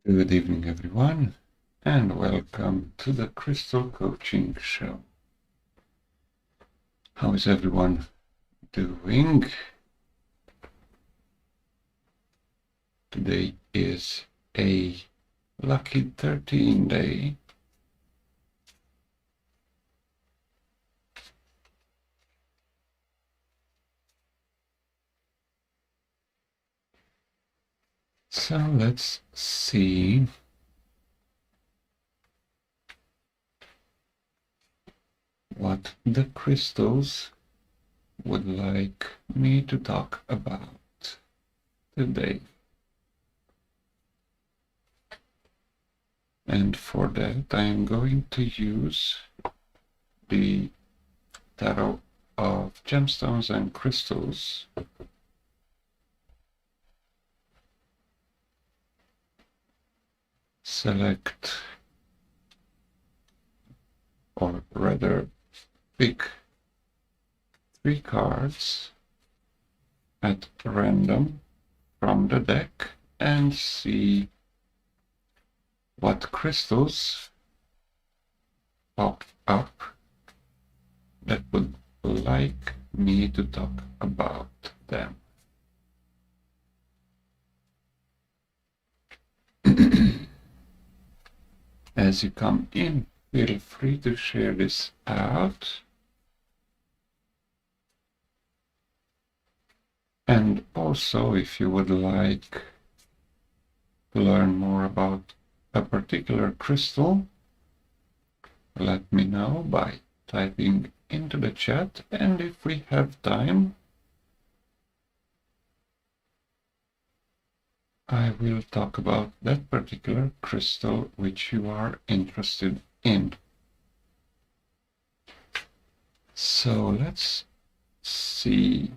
Good evening, everyone, and welcome to the Crystal Coaching Show. How is everyone doing? Today is a lucky 13 day. So let's see what the crystals would like me to talk about today. And for that, I am going to use the Tarot of Gemstones and Crystals. Select, or rather pick 3 cards at random from the deck and see what crystals pop up that would like me to talk about them. As you come in, feel free to share this out. And also, if you would like to learn more about a particular crystal, let me know by typing into the chat, and if we have time, I will talk about that particular crystal which you are interested in. So let's see.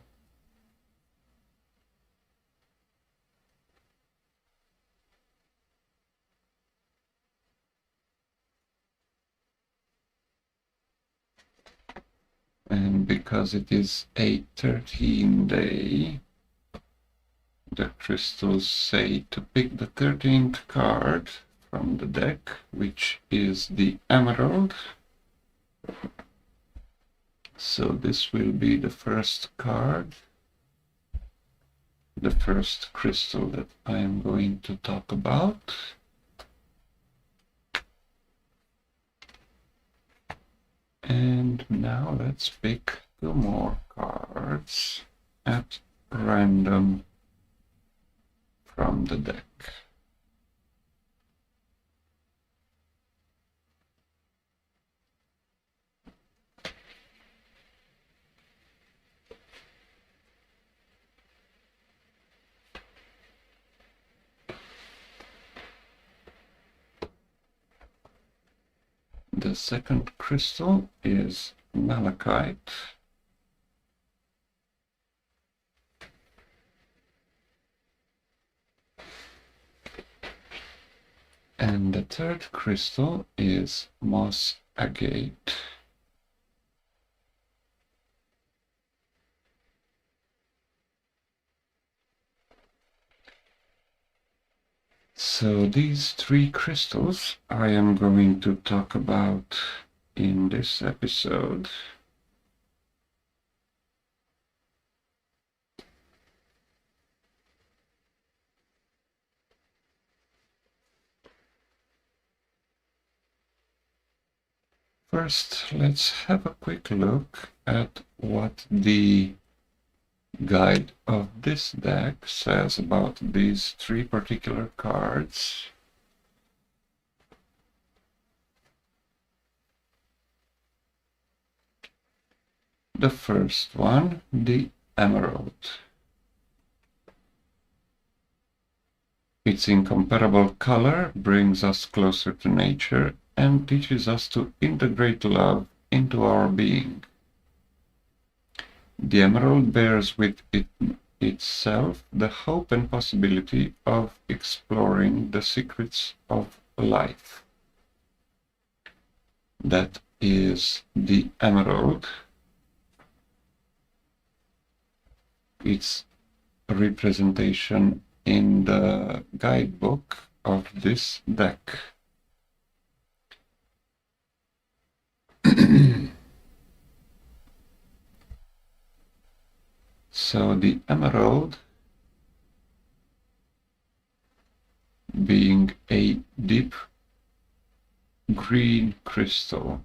And because it is a 13 day, the crystals say to pick the 13th card from the deck, which is the Emerald. So this will be the first card, the first crystal that I am going to talk about. And now let's pick 2 more cards at random from the deck. The second crystal is Malachite. And the third crystal is Moss Agate. So these 3 crystals I am going to talk about in this episode. First, let's have a quick look at what the guide of this deck says about these 3 particular cards. The first one, the Emerald. Its incomparable color brings us closer to nature and teaches us to integrate love into our being. The emerald bears with itself the hope and possibility of exploring the secrets of life. That is the emerald. Its representation in the guidebook of this deck. So the emerald, being a deep green crystal,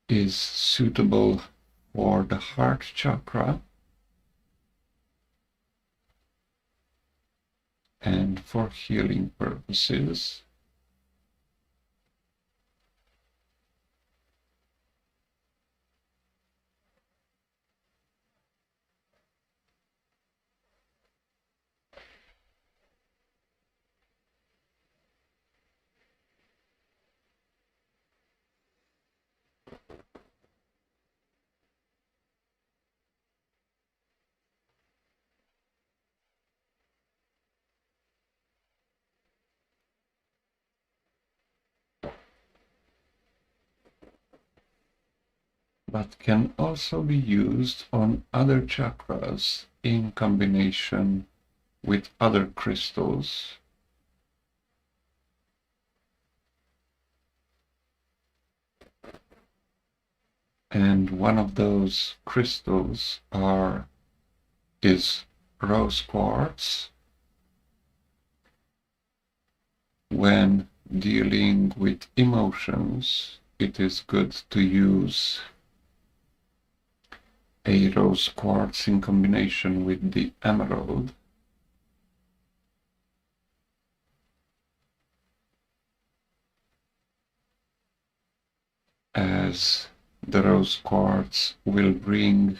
is suitable for the heart chakra and for healing purposes. But can also be used on other chakras in combination with other crystals. And one of those crystals is rose quartz. When dealing with emotions, it is good to use a rose quartz in combination with the emerald. As the rose quartz will bring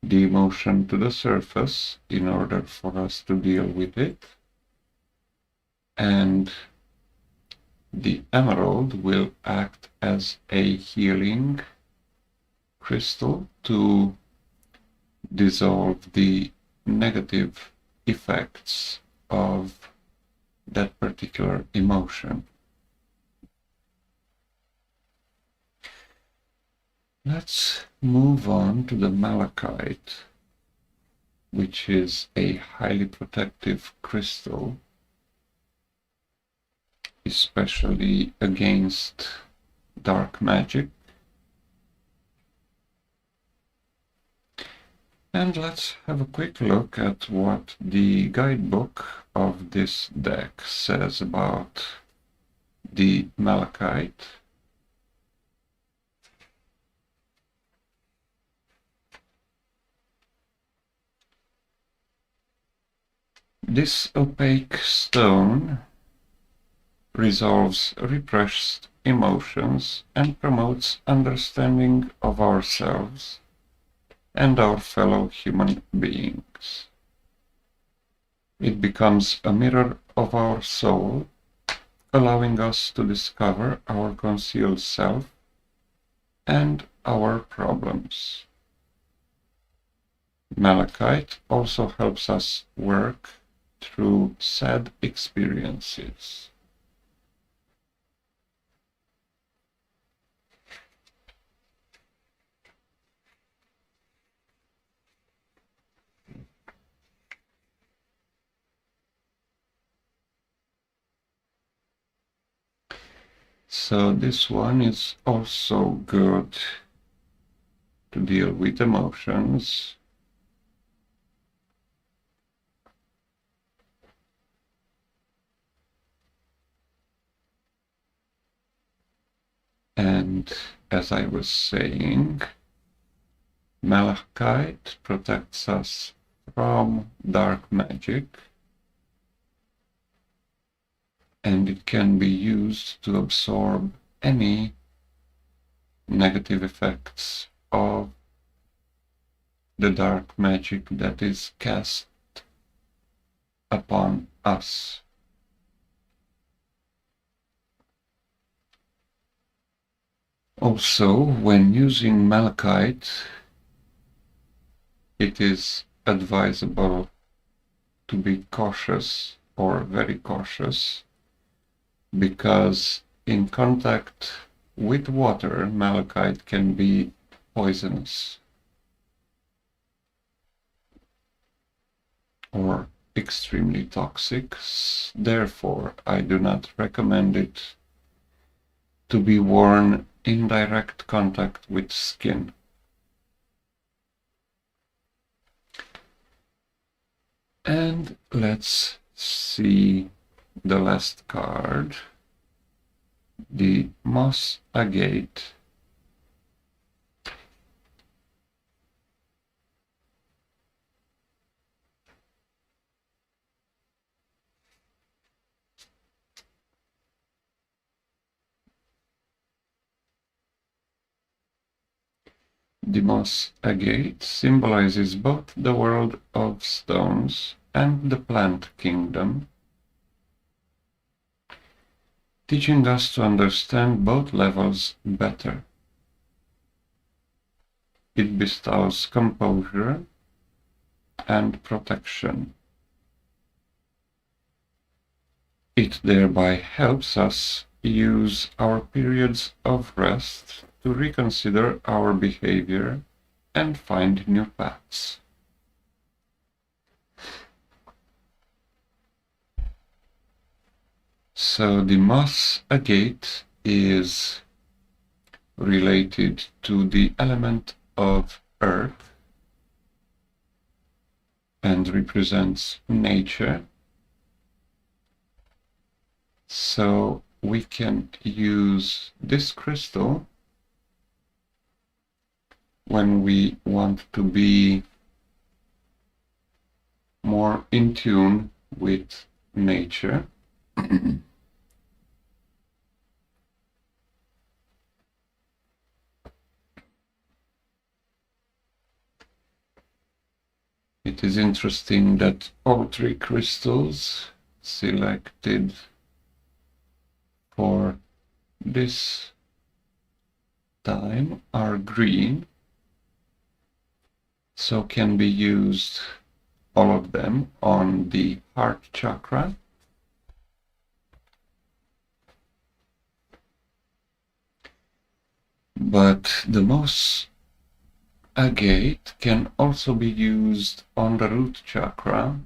the emotion to the surface in order for us to deal with it, and the emerald will act as a healing crystal to dissolve the negative effects of that particular emotion. Let's move on to the malachite, which is a highly protective crystal, especially against dark magic. And let's have a quick look at what the guidebook of this deck says about the malachite. This opaque stone resolves repressed emotions and promotes understanding of ourselves and our fellow human beings. It becomes a mirror of our soul, allowing us to discover our concealed self and our problems. Malachite also helps us work through sad experiences. So this one is also good to deal with emotions. And as I was saying, malachite protects us from dark magic, and it can be used to absorb any negative effects of the dark magic that is cast upon us. Also, when using malachite, it is advisable to be cautious or very cautious, because in contact with water, malachite can be poisonous. or extremely toxic. Therefore, I do not recommend it to be worn in direct contact with skin. And let's see the last card, the Moss Agate. The Moss Agate symbolizes both the world of stones and the plant kingdom, teaching us to understand both levels better. It bestows composure and protection. It thereby helps us use our periods of rest to reconsider our behavior and find new paths. So the Moss Agate is related to the element of earth and represents nature. So we can use this crystal when we want to be more in tune with nature. It is interesting that all three crystals selected for this time are green, so can be used, all of them, on the heart chakra. But the Moss Agate can also be used on the root chakra,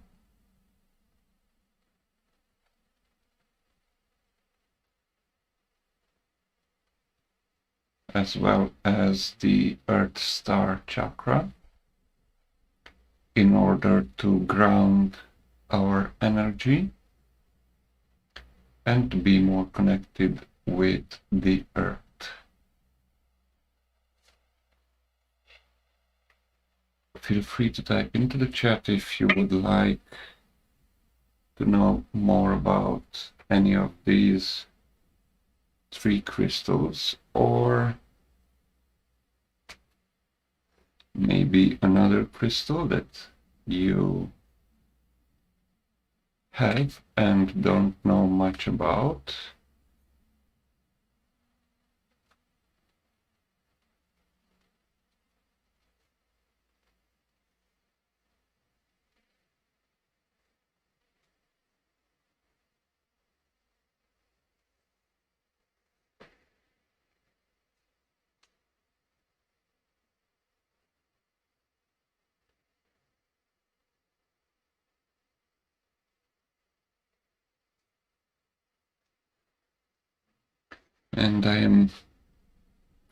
as well as the Earth Star chakra, in order to ground our energy and to be more connected with the earth. Feel free to type into the chat if you would like to know more about any of these three crystals, or maybe another crystal that you have and don't know much about. And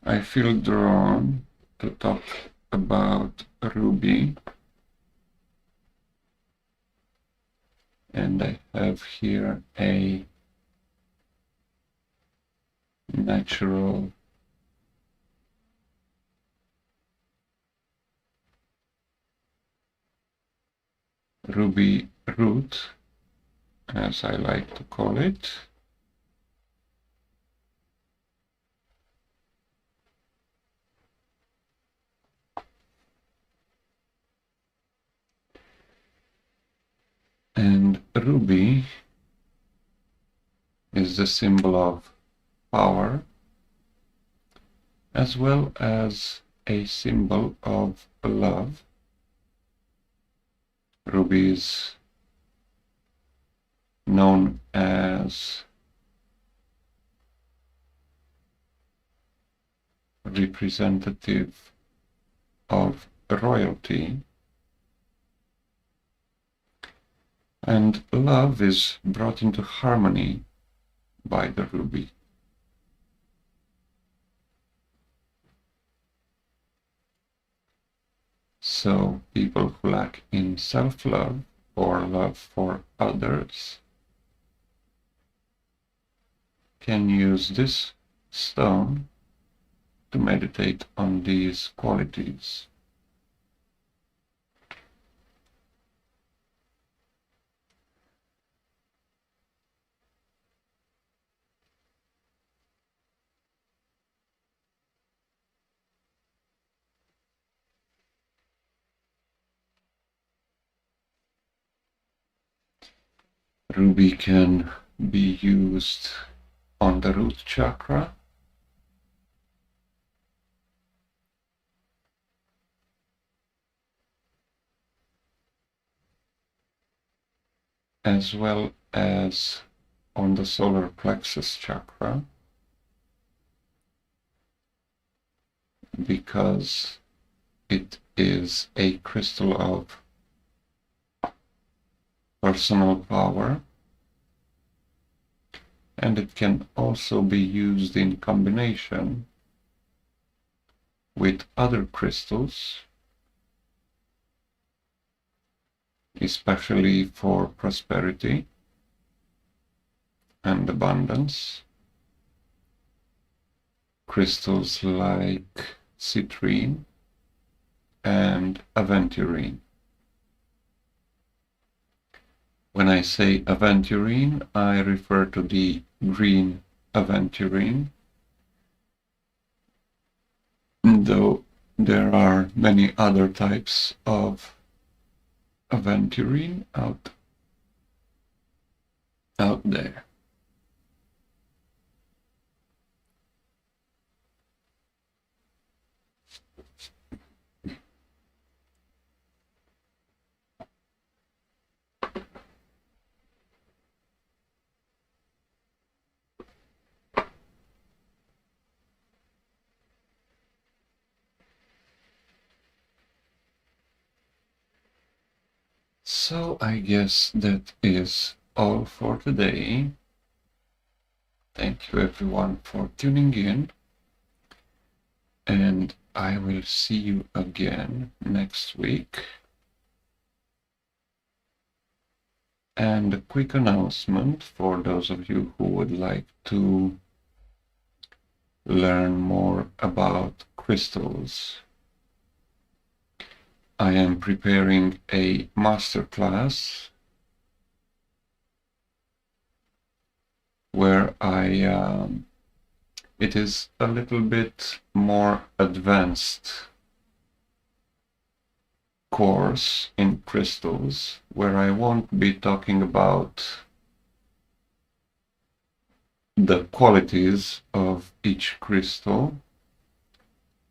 I feel drawn to talk about ruby, and I have here a natural ruby root, as I like to call it. And ruby is the symbol of power, as well as a symbol of love. Ruby is known as representative of royalty, And love is brought into harmony by the ruby. So people who lack in self-love or love for others can use this stone to meditate on these qualities. Ruby can be used on the root chakra, as well as on the solar plexus chakra, because it is a crystal of personal power, and it can also be used in combination with other crystals, especially for prosperity and abundance. Crystals like citrine and aventurine. When I say aventurine, I refer to the green aventurine, though there are many other types of aventurine out there. So I guess that is all for today. Thank you everyone for tuning in, and I will see you again next week. And a quick announcement for those of you who would like to learn more about crystals. I am preparing a masterclass where it is a little bit more advanced course in crystals, where I won't be talking about the qualities of each crystal.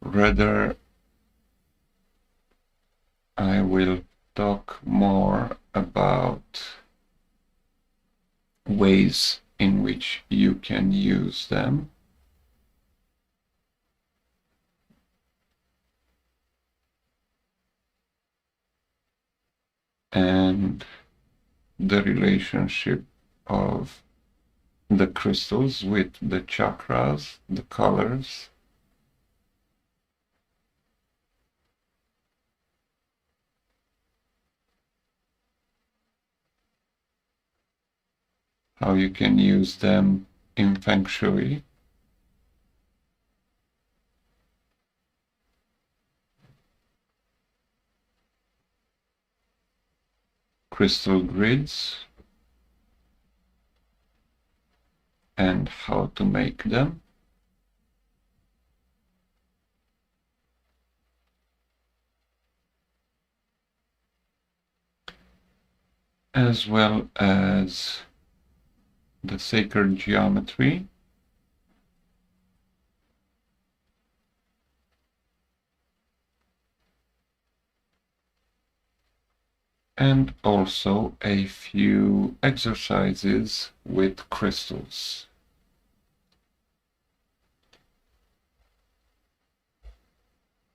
Rather, I will talk more about ways in which you can use them, and the relationship of the crystals with the chakras, the colors, how you can use them in Feng Shui, crystal grids, and how to make them, as well as the sacred geometry, and also a few exercises with crystals.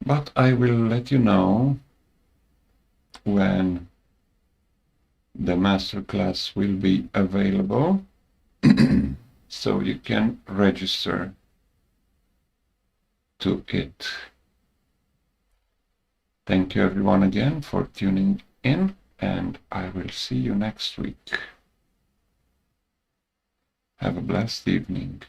But I will let you know when the masterclass will be available, so you can register to it. Thank you everyone again for tuning in, and I will see you next week. Have a blessed evening.